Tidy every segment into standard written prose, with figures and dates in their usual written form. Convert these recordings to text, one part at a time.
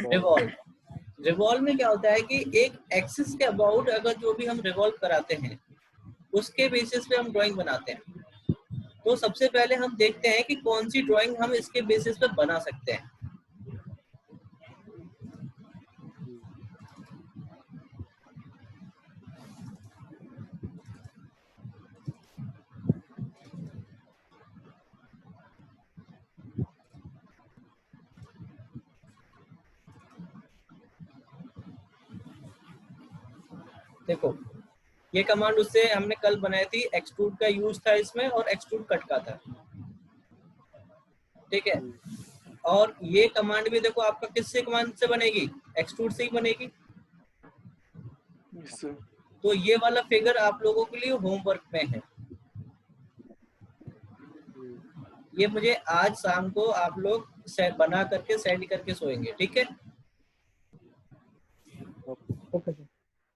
Revolve. Revolve में क्या होता है कि एक एक्सिस के अबाउट अगर जो भी हम रिवॉल्व कराते हैं उसके बेसिस पे हम ड्राइंग बनाते हैं। तो सबसे पहले हम देखते हैं कि कौन सी ड्राइंग हम इसके बेसिस पे बना सकते हैं। देखो ये कमांड उससे हमने कल बनाई थी, एक्सट्रूड का यूज था इसमें और एक्सट्रूड कट का था, ठीक है। और ये कमांड भी देखो आपका किससे कमांड से बनेगी, एक्सट्रूड से ही बनेगी। तो ये वाला फिगर आप लोगों के लिए होमवर्क में है। ये मुझे आज शाम को आप लोग बना करके सेंड करके सोएंगे, ठीक है। Okay sir.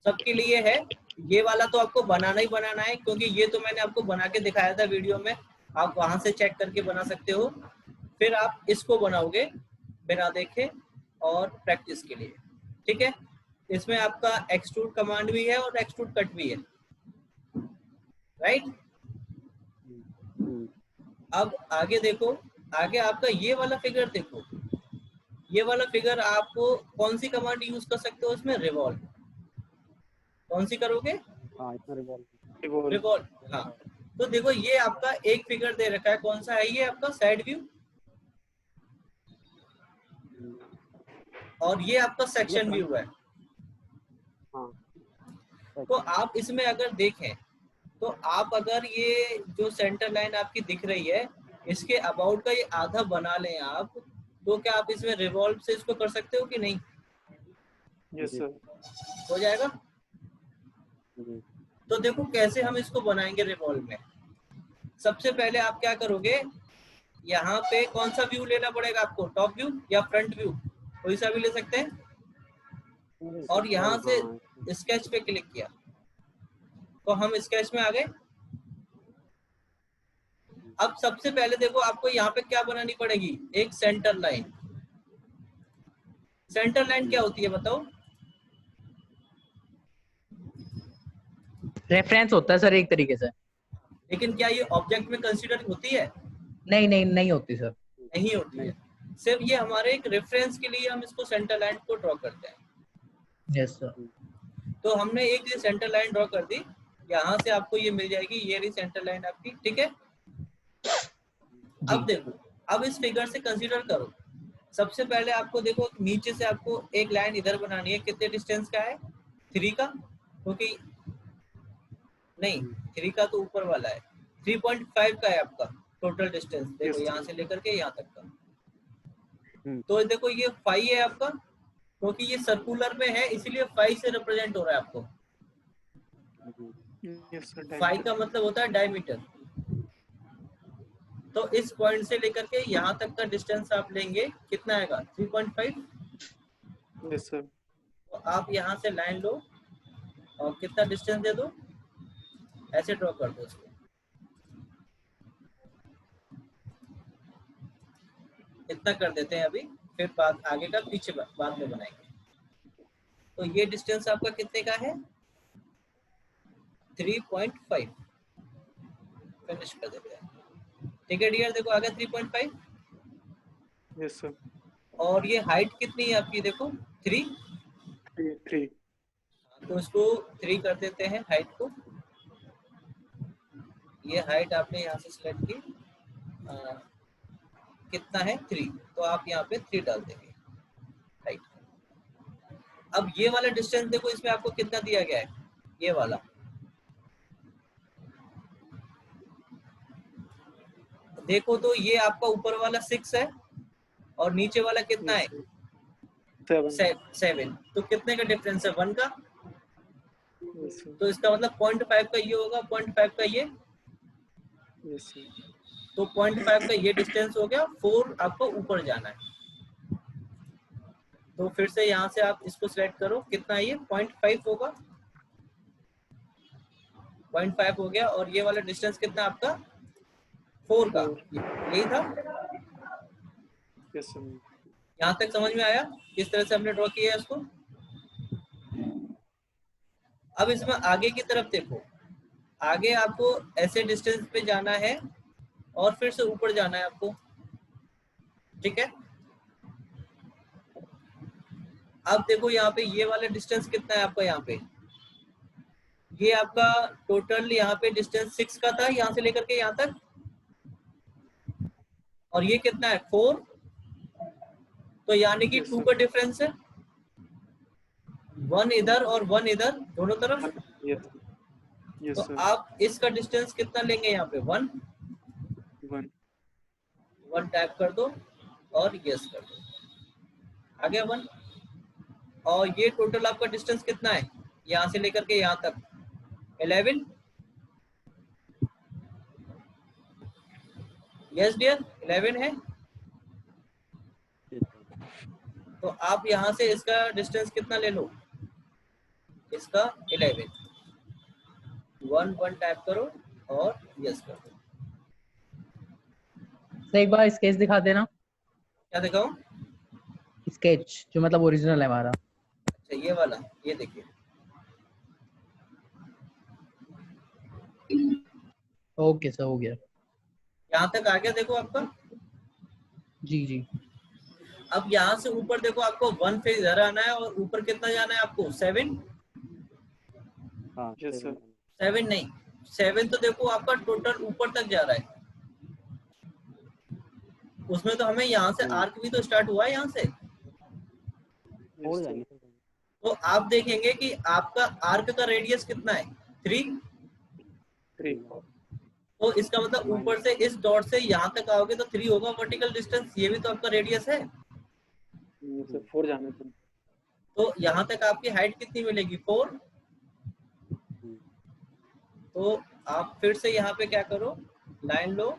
सबके लिए है। ये वाला तो आपको बनाना ही बनाना है, क्योंकि ये तो मैंने आपको बना के दिखाया था वीडियो में, आप वहां से चेक करके बना सकते हो। फिर आप इसको बनाओगे बिना देखे और प्रैक्टिस के लिए, ठीक है। इसमें आपका एक्सट्रूड कमांड भी है और एक्सट्रूड कट भी है, राइट। अब आगे देखो, आगे आपका ये वाला फिगर देखो। ये वाला फिगर आपको कौन सी कमांड यूज कर सकते हो इसमें, रिवॉल्व। कौन सी करोगे, रिवॉल्व। हाँ, तो देखो ये आपका एक फिगर दे रखा है, कौन सा है ये आपका, साइड व्यू। और ये आपका सेक्शन व्यू है। तो आप इसमें अगर देखें तो आप अगर ये जो सेंटर लाइन आपकी दिख रही है इसके अबाउट का ये आधा बना लें आप, तो क्या आप इसमें रिवॉल्व से इसको कर सकते हो कि नहीं? Yes sir. हो जाएगा। तो देखो कैसे हम इसको बनाएंगे रिवॉल्व में। सबसे पहले आप क्या करोगे, यहाँ पे कौन सा व्यू लेना पड़ेगा आपको, टॉप व्यू या फ्रंट व्यू, कोई सा भी ले सकते हैं। और यहाँ से स्केच पे क्लिक किया तो हम स्केच में आ गए। अब सबसे पहले देखो आपको यहाँ पे क्या बनानी पड़ेगी, एक सेंटर लाइन। सेंटर लाइन क्या होती है बताओ? रेफरेंस होता है सर एक तरीके से। लेकिन क्या ये ऑब्जेक्ट में कंसीडर होती है? नहीं नहीं नहीं होती सर। नहीं होती है। सिर्फ ये हमारे एक रेफरेंस के लिए हम इसको सेंटर लाइन को ड्रॉ करते हैं। Yes sir. तो हमने एक ये सेंटर लाइन ड्रॉ कर दी, यहाँ से आपको ये मिल जाएगी, ये रही सेंटर लाइन आपकी, ठीक है। अब देखो, अब इस फिगर से कंसीडर करो। सबसे पहले आपको देखो नीचे से आपको एक लाइन इधर बनानी है, कितने डिस्टेंस का है, 3 का, क्योंकि नहीं 3 का तो ऊपर वाला है, 3.5 का है आपका टोटल डिस्टेंस। देखो यहाँ से लेकर के यहाँ तक का। तो देखो ये 5 है आपका, क्योंकि ये सर्कुलर में है इसीलिए 5 से रिप्रेजेंट हो रहा है आपको। 5 का मतलब होता है डायमीटर। तो इस पॉइंट से लेकर के यहाँ तक का डिस्टेंस आप लेंगे, कितना आएगा, 3.5। Yes sir. तो आप यहाँ से लाइन लो और कितना डिस्टेंस दे दो, ऐसे ड्रॉ कर दो इसको। इतना कर देते हैं अभी, फिर बाद आगे का पीछे बाद में बनाएंगे। तो ये डिस्टेंस आपका कितने का है, 3.5। फिनिश कर देते हैं, ठीक है डियर। देखो आ गया 3.5। Yes sir. और ये हाइट कितनी है आपकी, देखो 3। तो इसको 3 कर देते हैं हाइट को। ये हाइट आपने यहाँ से सिलेक्ट की, कितना है 3, तो आप यहाँ पे 3 डाल देंगे हाइट। अब ये वाला डिस्टेंस देखो, इसमें आपको कितना दिया गया है, ये वाला। देखो तो ये आपका ऊपर वाला 6 है और नीचे वाला कितना है, 7। तो कितने का डिफरेंस है, 1 का। तो इसका मतलब 0.5 का ये होगा, 0.5 का ये। तो 0.5 का ये डिस्टेंस हो गया, 4 आपको ऊपर जाना है। तो फिर से यहाँ से आप इसको सिलेक्ट करो, कितना है ये, 0.5 होगा, 0.5 हो गया। और ये वाला डिस्टेंस कितना आपका, 4 का, यही था। Yes sir. यहाँ तक समझ में आया किस तरह से हमने ड्रॉ किया है इसको? अब इसमें आगे की तरफ देखो, आगे आपको ऐसे डिस्टेंस पे जाना है और फिर से ऊपर जाना है आपको, ठीक है। अब देखो यहाँ पे ये वाला डिस्टेंस कितना है आपका, यहाँ पे ये आपका टोटल यहाँ पे डिस्टेंस 6 का था यहाँ से लेकर के यहाँ तक, और ये कितना है 4, तो यानी कि Yes, 2 sir. का डिफरेंस है, 1 इधर और 1 इधर दोनों तरफ। Yes. Yes, तो sir. आप इसका डिस्टेंस कितना लेंगे यहाँ पे 1 टाइप कर दो और यस कर दो, आ गया 1। और ये टोटल आपका डिस्टेंस कितना है यहाँ से लेकर के यहाँ तक 11। यस डियर 11 है। तो आप यहाँ से इसका डिस्टेंस कितना ले लो, इसका 11, 1 टाइप करो और यस कर दो। सर एक बार स्केच दिखा देना, क्या दिखाऊं? स्केच जो मतलब ओरिजिनल है हमारा। अच्छा ये वाला, ये देखिए। ओके सर, हो गया। यहाँ तक आ गया देखो आपका। जी जी। अब यहाँ से ऊपर देखो, आपको 1 पे इधर आना है और ऊपर कितना जाना है आपको 7। हाँ Yes, sir. 7 नहीं, 7 तो देखो आपका टोटल ऊपर तक जा रहा है, उसमें तो हमें यहाँ से आर्क भी तो स्टार्ट हुआ है यहाँ से। छोड़ Yes, sir. जाएंगे। तो आप देखेंगे कि आपका आर्क का रेडियस कितना है 3। 3. तो इसका मतलब ऊपर से इस डॉट से यहाँ तक आओगे तो 3 होगा वर्टिकल डिस्टेंस, ये भी तो आपका रेडियस है। Yes, sir. 4 जाने थे. तो यहाँ तक आपकी हाइट कितनी मिलेगी 4। तो आप फिर से यहाँ पे क्या करो, लाइन लो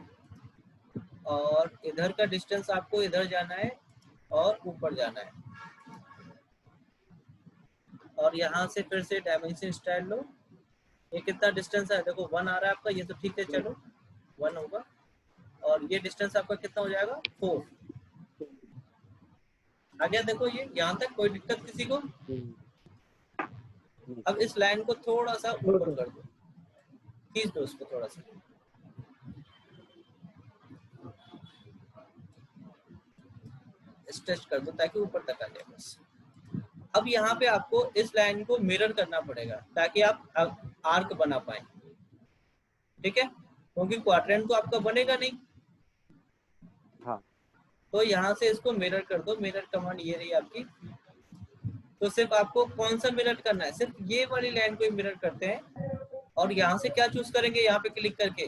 और इधर का डिस्टेंस आपको इधर जाना है और ऊपर जाना है, और यहाँ से फिर से डायमेंशन स्टाइल लो। ये कितना डिस्टेंस है देखो 1 आ रहा है आपका, ये तो ठीक है, चलो 1 होगा। और ये डिस्टेंस आपका कितना हो जाएगा 4 आ गया। देखो ये यहाँ तक कोई दिक्कत किसी को? अब इस लाइन को थोड़ा सा ऊपर कर दो, खींच दो उसको थोड़ा सा, स्ट्रेच कर दो ताकि ऊपर तक आ जाए बस। अब यहाँ पे आपको इस लाइन को मिरर करना पड़ेगा ताकि आप आर्क बना पाए, ठीक है, क्योंकि क्वाड्रेंट तो आपका बनेगा नहीं। हाँ तो यहाँ से इसको मिरर कर दो, मिरर कमांड ये रही आपकी। तो सिर्फ आपको कौन सा मिरर करना है, सिर्फ ये वाली लाइन को मिरर करते हैं। और यहाँ से क्या चूज करेंगे, यहाँ पे क्लिक करके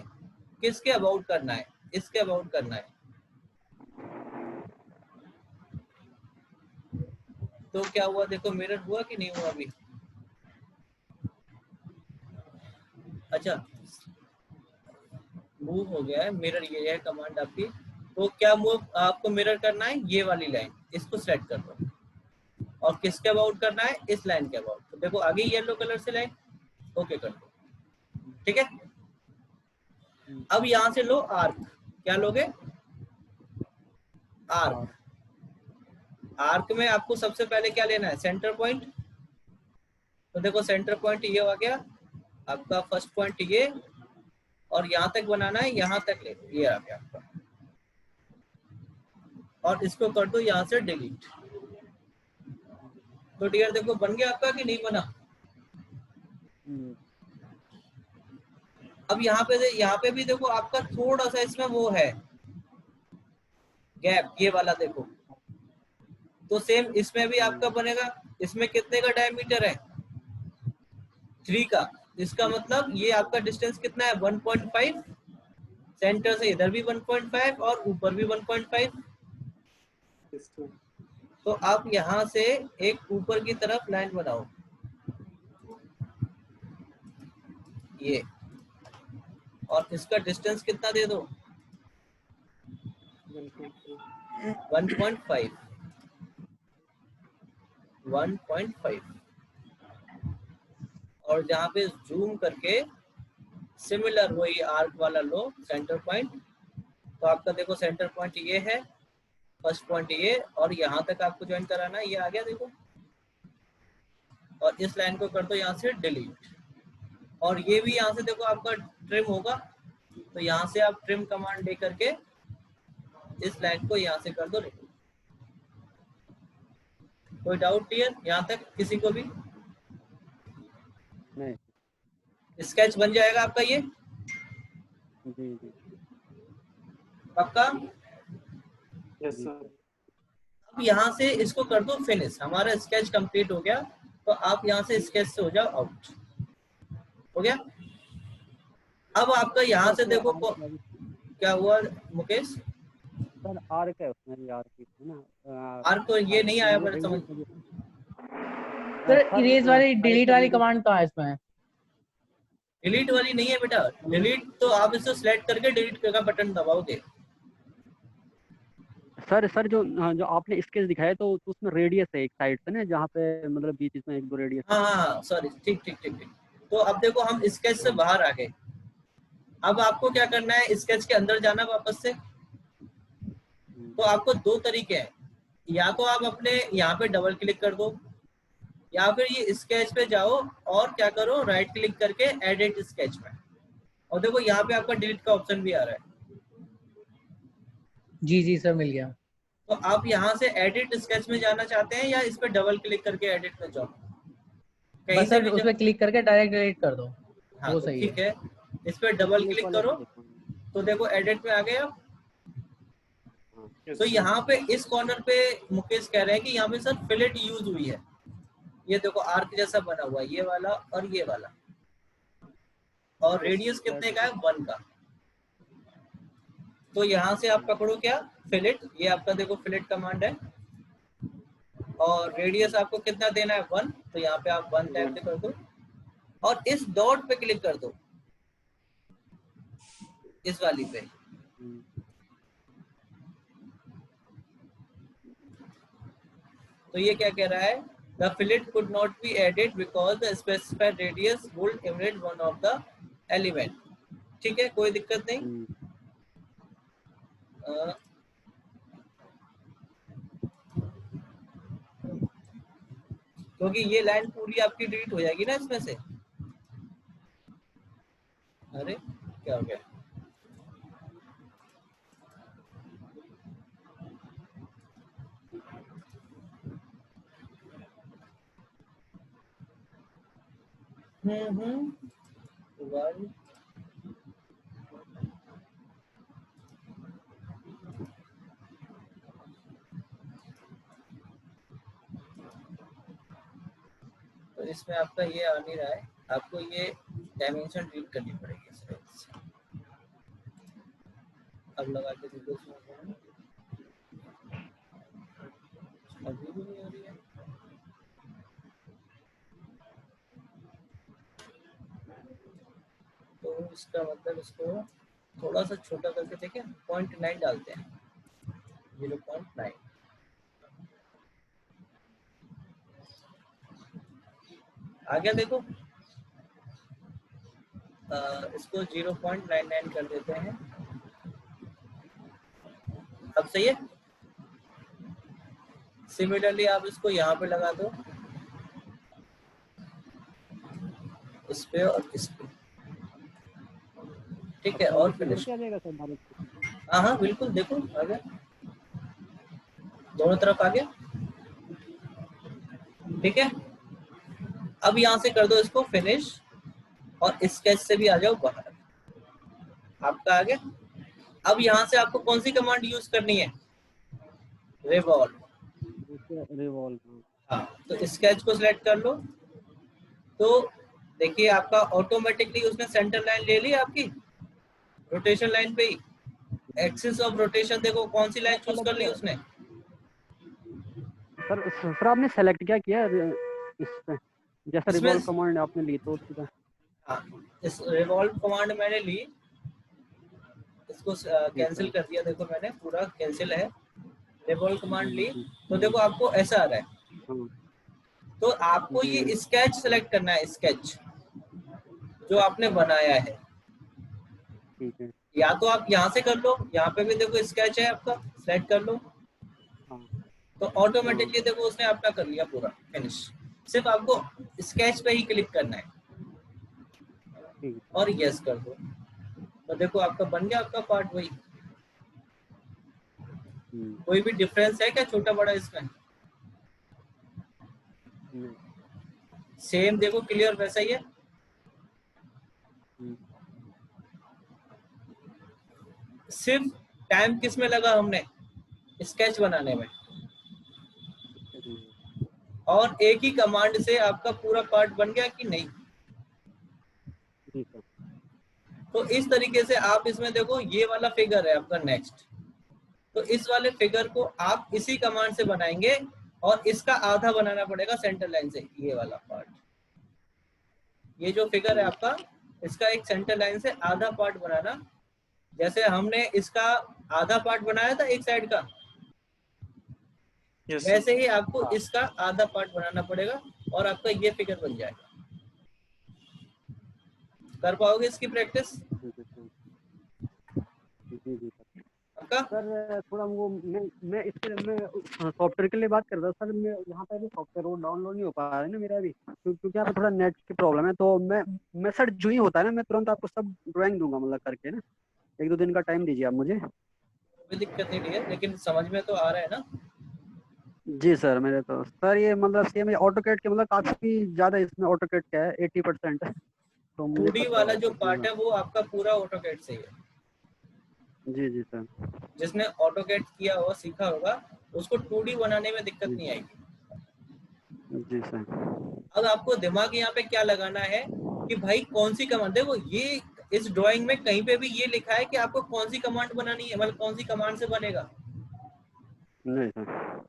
किसके अबाउट करना है, इसके अबाउट करना है। तो क्या हुआ देखो, मिरर हुआ कि नहीं हुआ अभी? अच्छा मूव हो गया है मिरर, ये है कमांड आपकी। तो क्या मूव आपको मिरर करना है, ये वाली लाइन, इसको सेलेक्ट कर दो। और किसके अबाउट करना है, इस लाइन के अबाउट। तो देखो आगे येलो कलर से लाइन ओके कर दो, ठीक है। अब यहां से लो आर्क, क्या लोगे आर्क। आर्क में आपको सबसे पहले क्या लेना है, सेंटर पॉइंट। तो देखो सेंटर पॉइंट ये हो गया आपका, फर्स्ट पॉइंट ये, और यहां तक बनाना है, यहां तक ले लो, ये आ गया आपका। और इसको कर दो यहां से डिलीट। तो डियर देखो बन गया आपका कि नहीं बना? अब यहाँ पे भी देखो आपका थोड़ा सा इसमें वो है गैप, ये वाला देखो। तो सेम इसमें भी आपका बनेगा। इसमें कितने का डायमीटर है 3 का। इसका मतलब ये आपका डिस्टेंस कितना है 1.5, सेंटर से इधर भी 1.5 और ऊपर भी 1.5। Yes, sir. तो आप यहाँ से एक ऊपर की तरफ लाइन बनाओ, ये, और इसका डिस्टेंस कितना दे दो 1.5, 1.5। और जहाँ पे जूम करके सिमिलर वही आर्क वाला लो सेंटर पॉइंट। तो आपका देखो सेंटर पॉइंट ये है, फर्स्ट पॉइंट ये, और यहाँ तक आपको ज्वाइन कराना है, ये आ गया देखो। और इस लाइन को कर दो यहाँ से डिलीट, और ये भी यहाँ से देखो आपका ट्रिम होगा, तो यहाँ से आप ट्रिम कमांड दे करके इस लाइन को यहाँ से कर दो रिमूव। कोई डाउट क्लियर यहाँ तक किसी को भी? नहीं। स्केच बन जाएगा आपका ये जी जी पक्का? Yes sir. अब यहाँ से इसको कर दो फिनिश, हमारा स्केच कंप्लीट हो गया, तो आप यहाँ से स्केच से हो जाओ आउट, हो गया। अब आपका यहाँ से देखो क्या हुआ मुकेश? सर आर्क है उसमें भी, आर्क है ना, आर्क तो ये नहीं आया मेरे समझ। सर इरेज वाली डिलीट वाली कमांड कहाँ है इसमें? डिलीट वाली नहीं है बेटा, डिलीट तो आप इसको सिलेक्ट करके डिलीट का बटन दबाओगे। सर जो जो आपने स्केच दिखाया तो उसमें रेडियस है एक साइड से ना, जहाँ पे मतलब बीच में एक दो रेडियस। हाँ सॉरी, ठीक ठीक ठीक ठीक। तो अब देखो हम स्केच से बाहर आ गए, अब आपको क्या करना है, स्केच के अंदर जाना वापस से। तो आपको दो तरीके हैं, या तो आप अपने यहाँ पे डबल क्लिक कर दो, या फिर ये स्केच पे जाओ और क्या करो, राइट क्लिक करके एडिट स्केच में, और देखो यहाँ पे आपका डिलीट का ऑप्शन भी आ रहा है। जी जी सर मिल गया। तो आप यहाँ से एडिट स्केच में जाना चाहते हैं, या इस पे डबल क्लिक करके एडिट में जाओ? कहीं बस से सर भी उस पे क्लिक करके डायरेक्ट डिलीट कर दो। हाँ वो तो सही ठीक है, इस पे डबल क्लिक करो तो देखो एडिट में आ गए आप। तो यहाँ पे इस कॉर्नर पे मुकेश कह रहे हैं कि यहाँ पे सर फिलेट यूज हुई है, ये देखो आर्क जैसा बना हुआ है, ये वाला और ये वाला, और रेडियस कितने का है, 1 का। तो यहाँ से आप पकड़ो क्या, फिलेट, ये आपका देखो फिलेट कमांड है, और रेडियस आपको कितना देना है, 1, तो यहाँ पे आप 1 टाइप से कर दो, और इस डॉट पे क्लिक कर दो, इस वाली पे। तो ये क्या कह रहा है, the fillet could not be added because the specified radius would eliminate one of the element। ठीक है, कोई दिक्कत नहीं। क्योंकि ये लाइन पूरी आपकी डिलीट हो जाएगी ना इसमें से। अरे क्या हो गया, वन तो इसमें आपका ये आ नहीं रहा है, आपको ये डायमेंशन डिलीट करनी पड़ेगी इसमें। अब लगा के देखो, अभी भी नहीं आ रही है। तो इसका मतलब इसको थोड़ा सा छोटा करके देखें, 0.9 डालते हैं, 0.9। आ गया देखो, इसको 0.99 कर देते हैं, अब सही है। सिमिलरली आप इसको यहाँ पे लगा दो, इस पे और इस पे, ठीक है, और फिनिश। हाँ हाँ बिल्कुल, देखो आ गया, दोनों तरफ आ गया, ठीक है। अब यहाँ से कर दो इसको फिनिश, और स्केच से भी आ जाओ बाहर, आपका आ गया। अब यहाँ से आपको कौन सी कमांड यूज करनी है, रिवॉल्व। हाँ, तो स्केच को सिलेक्ट कर लो, तो देखिए आपका ऑटोमेटिकली उसने सेंटर लाइन ले ली आपकी, रोटेशन लाइन पे ही, एक्सिस ऑफ रोटेशन देखो कौन सी लाइन चूज कर ली उसने। सर आपने सेलेक्ट क्या किया इसमें, जैसा रिवॉल्व कमांड आपने ली तो उसका। हाँ, इस रिवॉल्व कमांड मैंने ली, इसको कैंसिल कर दिया, देखो मैंने पूरा कैंसिल है, रिवॉल्व कमांड ली, तो देखो आपको ऐसा आ रहा है। तो आपको ये स्केच सेलेक्ट करना है, स्केच जो आपने बनाया है, ठीक है। या तो आप यहाँ से कर लो, यहाँ पे भी देखो स्केच है आपका, सेलेक्ट कर लो, तो ऑटोमेटिकली देखो उसने अपना कर लिया पूरा फिनिश। सिर्फ आपको स्केच पे ही क्लिक करना है ठीक है। और यस कर दो, तो देखो आपका बन गया आपका पार्ट। वही कोई भी डिफरेंस है क्या छोटा बड़ा इसमें? नहीं। सेम देखो क्लियर वैसा ही है। सिर्फ टाइम किस में लगा हमने? स्केच बनाने में। और एक ही कमांड से आपका पूरा पार्ट बन गया कि नहीं? जी सर। तो इस तरीके से आप इसमें देखो ये वाला फिगर है आपका नेक्स्ट, तो इस वाले फिगर को आप इसी कमांड से बनाएंगे और इसका आधा बनाना पड़ेगा सेंटर लाइन से। ये वाला पार्ट, ये जो फिगर है आपका, इसका एक सेंटर लाइन से आधा पार्ट बनाना। जैसे हमने इसका आधा पार्ट बनाया था एक साइड का, Yes, sir. वैसे ही आपको हाँ। इसका आधा पार्ट बनाना पड़ेगा और आपका ये फिगर बन जाएगा। कर पाओगे इसकी प्रैक्टिस जी जी सर। आपका? सर थोड़ा वो मैं इसके मैं सॉफ्टवेयर के लिए बात कर रहा था सर। मैं यहाँ पे अभी सॉफ्टवेयर वो डाउनलोड नहीं हो पा रहा है ना मेरा अभी, क्योंकि यहाँ पे थोड़ा नेट की प्रॉब्लम है। तो मैं सर जो ही होता है ना, मैं तुरंत आपको सब ड्राइंग दूंगा मतलब करके ना। 1-2 दिन का टाइम दीजिए आप मुझे। कोई दिक्कत नहीं है, लेकिन समझ में तो आ रहा है ना? जी सर। मेरे तो सर ये मतलब सेम ऑटो कैड के मतलब काफी ज्यादा इसमें ऑटो कैड का है 80%। तो मुझे 2D पता वाला है जो सर। पार्ट है वो आपका पूरा ऑटोकैड से ही है। जी जी सर। जिसने ऑटोकैड किया होगा, सीखा होगा, उसको 2D बनाने में दिक्कत नहीं आएगी। जी सर। अब आपको दिमाग यहाँ पे क्या लगाना है कि भाई कौन सी कमांड, देखो ये इस ड्राइंग में कहीं पे भी ये लिखा है कि आपको कौन सी कमांड बनानी है, मतलब कौन सी कमांड से बनेगा। नहीं सर।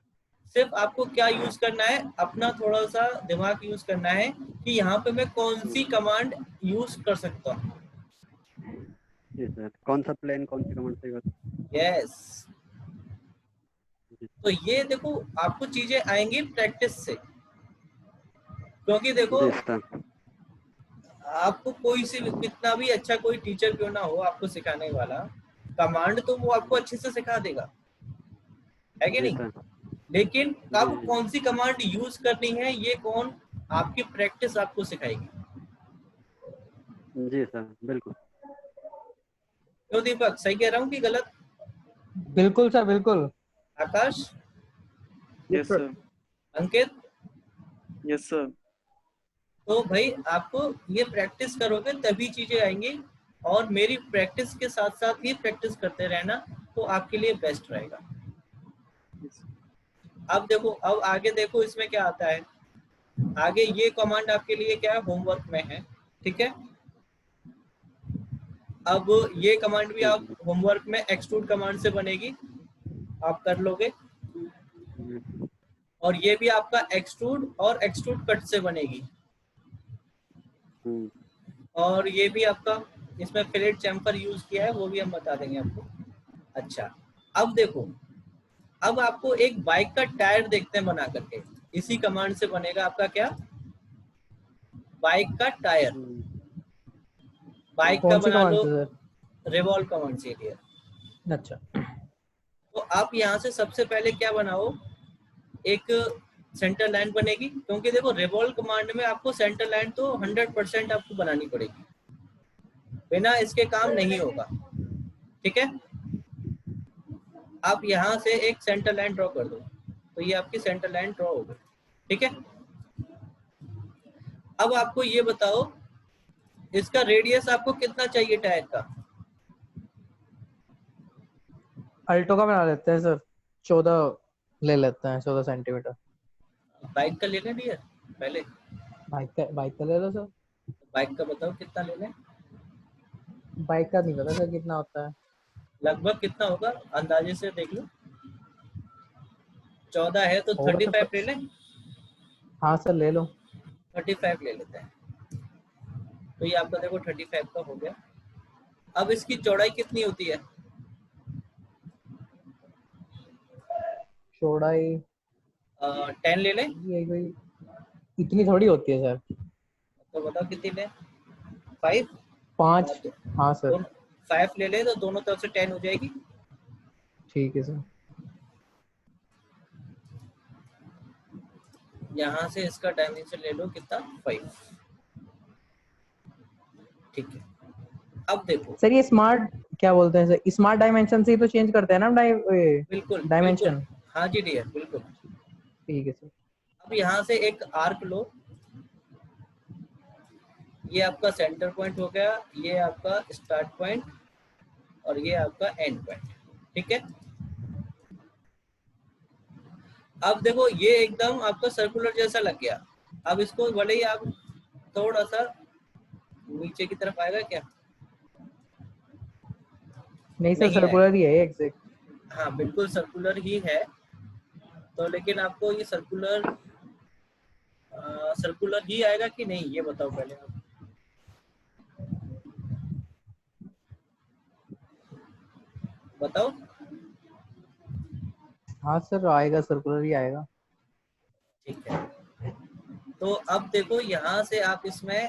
सिर्फ आपको क्या यूज करना है, अपना थोड़ा सा दिमाग यूज करना है कि यहाँ पे मैं कौन सी कमांड यूज कर सकता हूँ। जी सर। कौन सा प्लेन कौन सी कमांड से? यस। तो ये देखो आपको चीजें आएंगी प्रैक्टिस से, क्योंकि देखो जी सर। आपको कोई से कितना भी अच्छा कोई टीचर क्यों ना हो आपको सिखाने वाला, कमांड तो वो आपको अच्छे से सिखा देगा, है कि जी नहीं? सर। लेकिन जी कब कौन सी कमांड यूज करनी है ये कौन, आपकी प्रैक्टिस आपको सिखाएगी। जी सर बिल्कुल। क्यों दीपक, सही कह रहा हूँ कि गलत? बिल्कुल सर बिल्कुल। आकाश, Yes, sir. अंकित, Yes, sir. तो भाई आपको ये प्रैक्टिस करोगे तभी चीजें आएंगी, और मेरी प्रैक्टिस के साथ साथ ही प्रैक्टिस करते रहना, तो आपके लिए बेस्ट रहेगा। अब देखो, अब आगे देखो इसमें क्या आता है। आगे ये कमांड आपके लिए क्या है, होमवर्क में है, ठीक है? अब ये कमांड भी आप होमवर्क में एक्सट्रूड कमांड से बनेगी, आप कर लोगे। और ये भी आपका एक्सट्रूड और एक्सट्रूड कट से बनेगी। और ये भी आपका, इसमें फिलेट चैम्फर यूज किया है, वो भी हम बता देंगे आपको। अच्छा, अब देखो, अब आपको एक बाइक का टायर देखते हैं बना करके, इसी कमांड से बनेगा आपका क्या, बाइक का टायर। बाइक का कौन सी बना कमांड लो से सर? रिवॉल्व कमांड से लिया। अच्छा। तो आप यहाँ से सबसे पहले क्या बनाओ, एक सेंटर लाइन बनेगी, क्योंकि देखो रिवॉल्व कमांड में आपको सेंटर लाइन तो 100% आपको बनानी पड़ेगी, बिना इसके काम नहीं होगा, ठीक है? आप यहाँ से एक सेंटर लाइन ड्रॉ कर दो, तो ये आपकी सेंटर लाइन ड्रॉ हो गई, ठीक है? अब आपको ये बताओ, इसका रेडियस आपको कितना चाहिए टायर का? अल्टो का बना लेते हैं सर, 14 ले लेते हैं, 14 सेंटीमीटर। बाइक का लेना डियर पहले? बाइक का ले लो सर। बाइक का बताओ कितना लेना? बाइक का नहीं पता सर कितना होता है। लगभग कितना होगा, अंदाजे से देख लो। 14 है तो होगा 35 ले सर। लें? हाँ सर ले लो। 35 ले लेते हैं। तो ये आपका देखो 35 का हो गया। अब इसकी चौड़ाई कितनी होती है? चौड़ाई 10 ले लें? ये कोई इतनी थोड़ी होती है सर। तो बताओ कितनी लें? 5? 5। हाँ सर 5 ले लें तो दोनों तरफ से 10 हो जाएगी। ठीक है सर। यहाँ से इसका डायमेंशन ले लो कितना 5, ठीक है। अब देखो सर ये स्मार्ट क्या बोलते हैं सर, स्मार्ट डायमेंशन से ही तो चेंज करते हैं ना बिल्कुल बिल्कुल, डायमेंशन। हाँ जी डियर बिल्कुल। ठीक है सर। अब यहाँ से एक आर्क लो, ये आपका सेंटर पॉइंट हो गया, ये आपका स्टार्ट पॉइंट और ये आपका एंड पॉइंट, ठीक है। अब देखो ये एकदम आपका सर्कुलर जैसा लग गया। अब इसको भले ही आप थोड़ा सा नीचे की तरफ आएगा क्या? नहीं सर, नहीं आएगा, सर्कुलर ही है एग्जैक्ट। हाँ बिल्कुल सर्कुलर ही है। तो लेकिन आपको ये सर्कुलर सर्कुलर ही आएगा कि नहीं ये बताओ पहले आप। बताओ। हाँ सर आएगा, सर्कुलर ही आएगा। ठीक है, तो अब देखो यहाँ से आप इसमें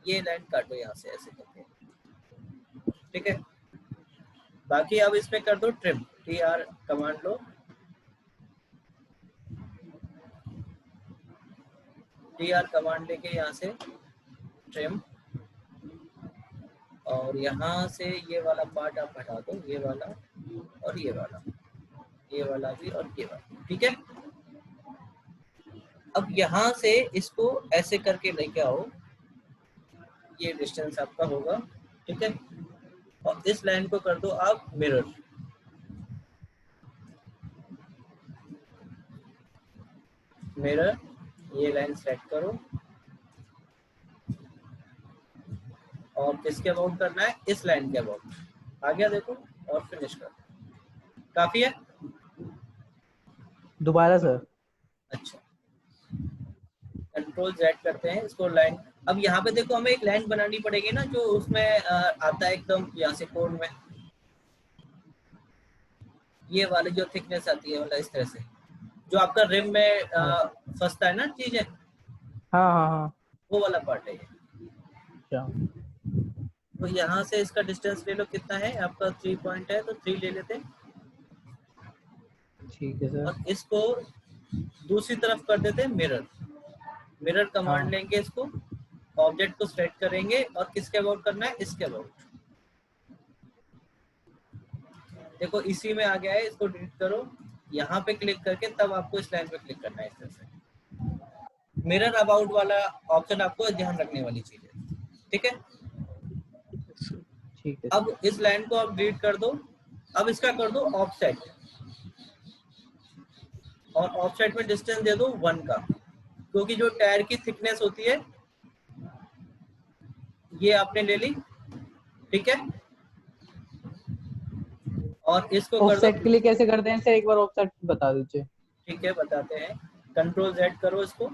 ये लाइन काटो यहाँ से ऐसे करके, ठीक है। बाकी अब इसमें कर दो ट्रिम, TR कमांड लो, TR कमांड लेके यहाँ से ट्रिम, और यहाँ से ये वाला पार्ट आप हटा दो, ये वाला और ये वाला, ये वाला भी और ये वाला, ठीक है। अब यहाँ से इसको ऐसे करके लेके आओ, ये डिस्टेंस आपका होगा, ठीक है। और इस लाइन को कर दो आप मिरर, मिरर, ये लाइन सेट करो और किसके अबाउट करना है, इस लाइन के अबाउट। आ गया देखो, और फिनिश कर, काफी है। दोबारा सर। अच्छा, कंट्रोल Z करते हैं इसको लाइन। अब यहाँ पे देखो हमें एक लाइन बनानी पड़ेगी ना, जो उसमें आता है एकदम यहाँ से कोड में, ये वाली जो थिकनेस आती है मतलब इस तरह से, जो आपका रिम में फंसता है ना चीजें, हाँ हाँ हाँ। वो वाला पार्ट है ये। अच्छा तो यहाँ से इसका डिस्टेंस ले लो, कितना है आपका 3 पॉइंट है तो 3 ले लेते हैं, ठीक है सर। और इसको दूसरी तरफ कर देते हैं मिरर, मिरर कमांड हाँ लेंगे, इसको ऑब्जेक्ट को सेलेक्ट करेंगे और किसके अबाउट करना है, इसके अबाउट। देखो इसी में आ गया है, इसको डिलीट करो, यहाँ पे क्लिक करके तब आपको इस लाइन पे क्लिक करना है इस तरह से। मिरर अबाउट वाला ऑप्शन आपको ध्यान रखने वाली चीज है, ठीक है। ठीक है। अब इस लाइन को आप डिलीट कर दो, अब इसका कर दो ऑफसेट, और ऑफसेट में डिस्टेंस दे दो 1 का, क्योंकि जो टायर की थिकनेस होती है ये आपने ले ली, ठीक है। और इसको कर ऑफसेट दो, के लिए कैसे करते हैं सर, एक बार ऑफसेट बता दीजिए। ठीक है बताते हैं, कंट्रोल Z करो इसको।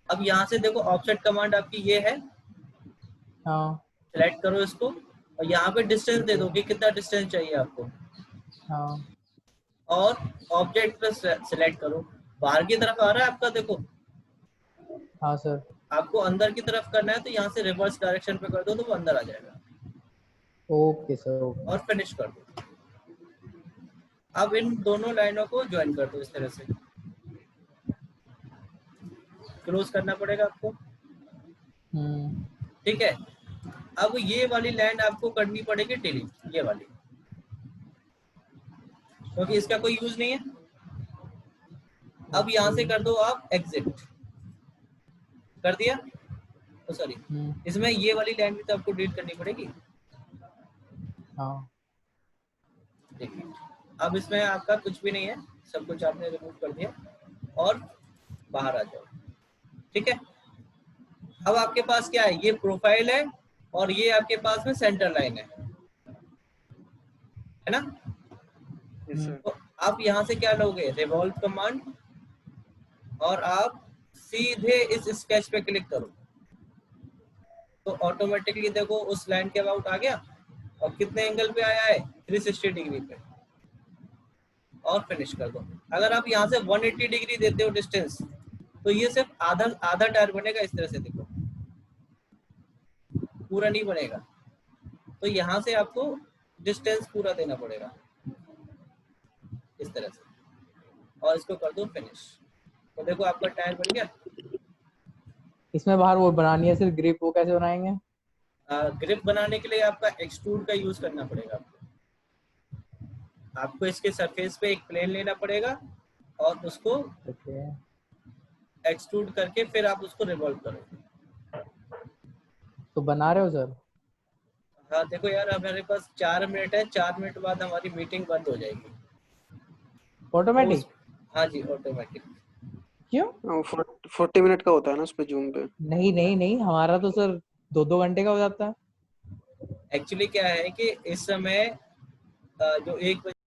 अब यहाँ से देखो ऑफसेट कमांड आपकी ये है, हाँ सेलेक्ट करो इसको और यहाँ पे डिस्टेंस दे दो कि कितना डिस्टेंस चाहिए आपको, हाँ और ऑब्जेक्ट पे सेलेक्ट करो। बाहर की तरफ आ रहा है आपका, देखो हाँ सर। आपको अंदर की तरफ करना है तो यहाँ से रिवर्स डायरेक्शन पे कर दो तो वो अंदर आ जाएगा, ओके सर ओके। और फिनिश कर दो। अब इन दोनों लाइनों को ज्वाइन कर दो इस तरह से, क्लोज करना पड़ेगा आपको, ठीक है। अब ये वाली लाइन आपको करनी पड़ेगी डिलीट, ये वाली, क्योंकि इसका कोई यूज नहीं है। अब यहाँ से कर दो आप एग्जिट, कर दिया, तो सॉरी इसमें ये वाली लाइन भी तो आपको डिलीट करनी पड़ेगी। हाँ देखिए अब इसमें आपका कुछ भी नहीं है, सब कुछ आपने रिमूव कर दिया और बाहर आ जाओ, ठीक है। अब आपके पास क्या है, ये प्रोफाइल है और ये आपके पास में सेंटर लाइन है ना। Yes sir. तो आप यहाँ से क्या लोगे, रिवॉल्व कमांड, और आप सीधे इस स्केच पे क्लिक करो तो ऑटोमेटिकली देखो उस लाइन के अबाउट आ गया, और कितने एंगल पे आया है, 360 डिग्री पे, और फिनिश कर दो। अगर आप यहाँ से 180 डिग्री देते हो डिस्टेंस तो ये सिर्फ आधा आधा टायर बनेगा इस तरह से, देखो पूरा नहीं बनेगा, तो यहाँ से आपको डिस्टेंस पूरा देना पड़ेगा इस तरह से, और इसको कर दो फिनिश। तो देखो आपका टायर बन गया। इसमें बाहर वो बनानी है सिर्फ ग्रिप, वो कैसे बनाएंगे? ग्रिप बनाने के लिए आपका एक्सट्रूड का यूज करना पड़ेगा आपको इसके सरफेस पे एक प्लेन लेना पड़ेगा और उसको ओके, एक्सट्रूड करके फिर आप उसको रिवॉल्व करो। तो बना रहे हो सर? हाँ देखो यार, हमारे पास 4 मिनट है, 4 मिनट बाद हमारी मीटिंग बंद हो जाएगी। तो ऑटोमेटिक? हाँ जी, ऑटोमेटिक। क्यों? 40 मिनट का होता है ना उस पे जूम पे। नहीं नहीं नहीं, हमारा तो सर 2-2 घंटे का हो जाता है। एक्चुअली क्या है कि इस समय जो 1 बजे